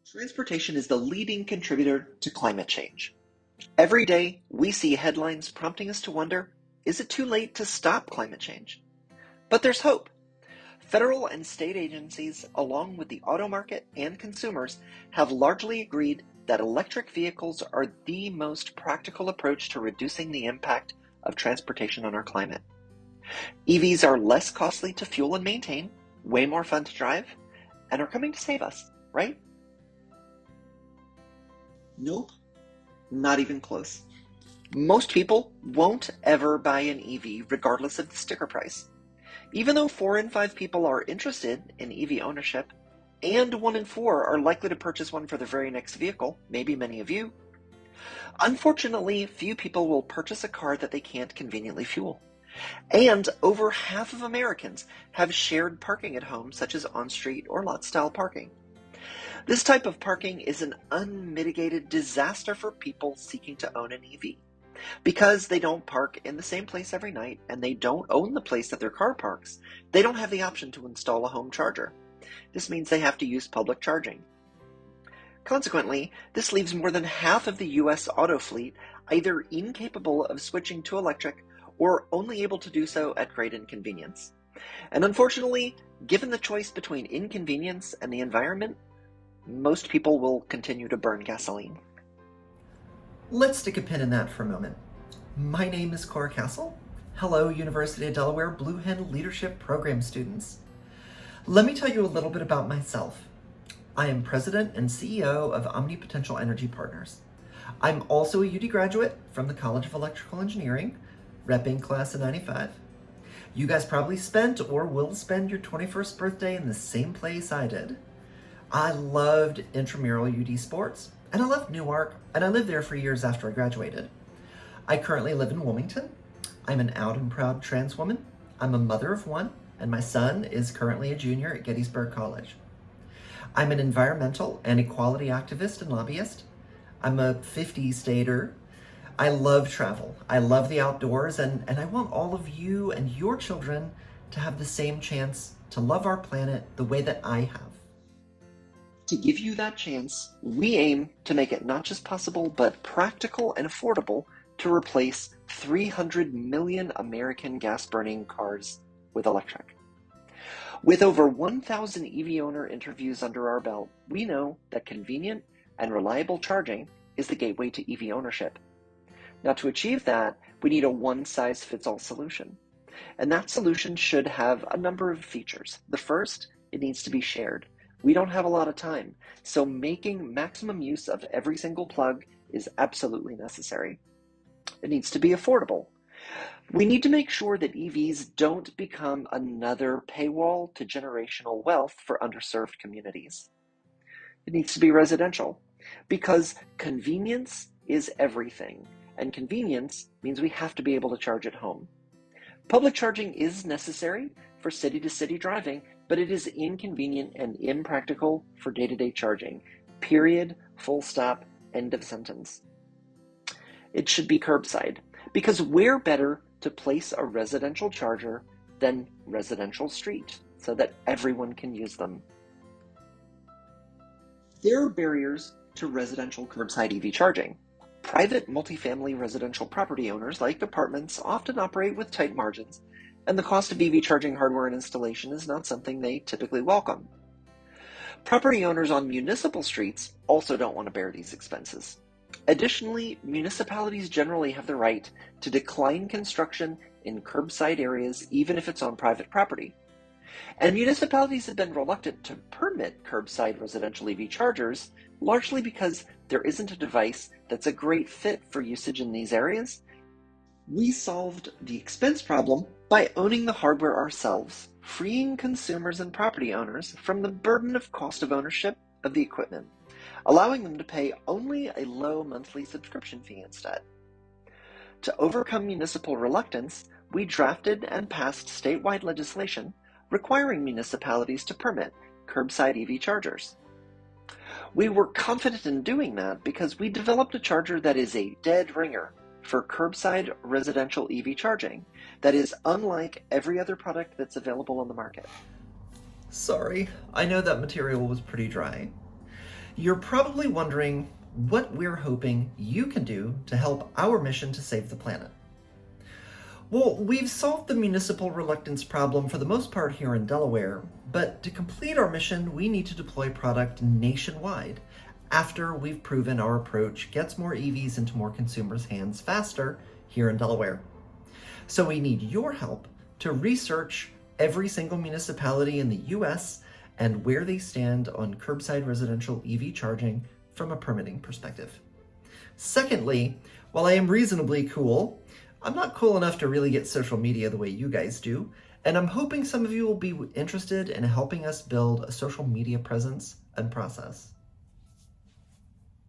Transportation is the leading contributor to climate change. Every day, we see headlines prompting us to wonder, is it too late to stop climate change? But there's hope. Federal and state agencies, along with the auto market and consumers, have largely agreed that electric vehicles are the most practical approach to reducing the impact of transportation on our climate. EVs are less costly to fuel and maintain, way more fun to drive, and are coming to save us, right? Nope, not even close. Most people won't ever buy an EV regardless of the sticker price. Even though 4 in 5 people are interested in EV ownership, and 1 in 4 are likely to purchase one for their very next vehicle, maybe many of you, unfortunately, few people will purchase a car that they can't conveniently fuel. And over half of Americans have shared parking at home, such as on-street or lot-style parking. This type of parking is an unmitigated disaster for people seeking to own an EV. Because they don't park in the same place every night and they don't own the place that their car parks, they don't have the option to install a home charger. This means they have to use public charging. Consequently, this leaves more than half of the US auto fleet either incapable of switching to electric or only able to do so at great inconvenience. And unfortunately, given the choice between inconvenience and the environment, most people will continue to burn gasoline. Let's stick a pin in that for a moment. My name is Cora Castle. Hello, University of Delaware Blue Hen Leadership Program students. Let me tell you a little bit about myself. I am President and CEO of OmniPotential Energy Partners. I'm also a UD graduate from the College of Electrical Engineering, repping class of 95. You guys probably spent or will spend your 21st birthday in the same place I did. I loved intramural UD sports, and I left Newark, and I lived there for years after I graduated. I currently live in Wilmington. I'm an out and proud trans woman. I'm a mother of one, and my son is currently a junior at Gettysburg College. I'm an environmental and equality activist and lobbyist. I'm a 50s stater. I love travel. I love the outdoors, and I want all of you and your children to have the same chance to love our planet the way that I have. To give you that chance, we aim to make it not just possible, but practical and affordable to replace 300 million American gas-burning cars with electric. With over 1,000 EV owner interviews under our belt, we know that convenient and reliable charging is the gateway to EV ownership. Now, to achieve that, we need a one-size-fits-all solution. And that solution should have a number of features. The first, it needs to be shared. We don't have a lot of time, so making maximum use of every single plug is absolutely necessary. It needs to be affordable. We need to make sure that EVs don't become another paywall to generational wealth for underserved communities. It needs to be residential, because convenience is everything, and convenience means we have to be able to charge at home. Public charging is necessary for city-to-city driving, but it is inconvenient and impractical for day-to-day charging. Period, full stop, end of sentence. It should be curbside, because where better to place a residential charger than residential street, so that everyone can use them. There are barriers to residential curbside EV charging. Private multifamily residential property owners, like apartments, often operate with tight margins, and the cost of EV charging hardware and installation is not something they typically welcome. Property owners on municipal streets also don't want to bear these expenses. Additionally, municipalities generally have the right to decline construction in curbside areas even if it's on private property. And municipalities have been reluctant to permit curbside residential EV chargers, largely because there isn't a device that's a great fit for usage in these areas. We solved the expense problem by owning the hardware ourselves, freeing consumers and property owners from the burden of cost of ownership of the equipment, allowing them to pay only a low monthly subscription fee instead. To overcome municipal reluctance, we drafted and passed statewide legislation requiring municipalities to permit curbside EV chargers. We were confident in doing that because we developed a charger that is a dead ringer for curbside residential EV charging that is unlike every other product that's available on the market. Sorry, I know that material was pretty dry. You're probably wondering what we're hoping you can do to help our mission to save the planet. Well, we've solved the municipal reluctance problem for the most part here in Delaware, but to complete our mission, we need to deploy product nationwide after we've proven our approach gets more EVs into more consumers' hands faster here in Delaware. So we need your help to research every single municipality in the US and where they stand on curbside residential EV charging from a permitting perspective. Secondly, while I am reasonably cool, I'm not cool enough to really get social media the way you guys do, and I'm hoping some of you will be interested in helping us build a social media presence and process.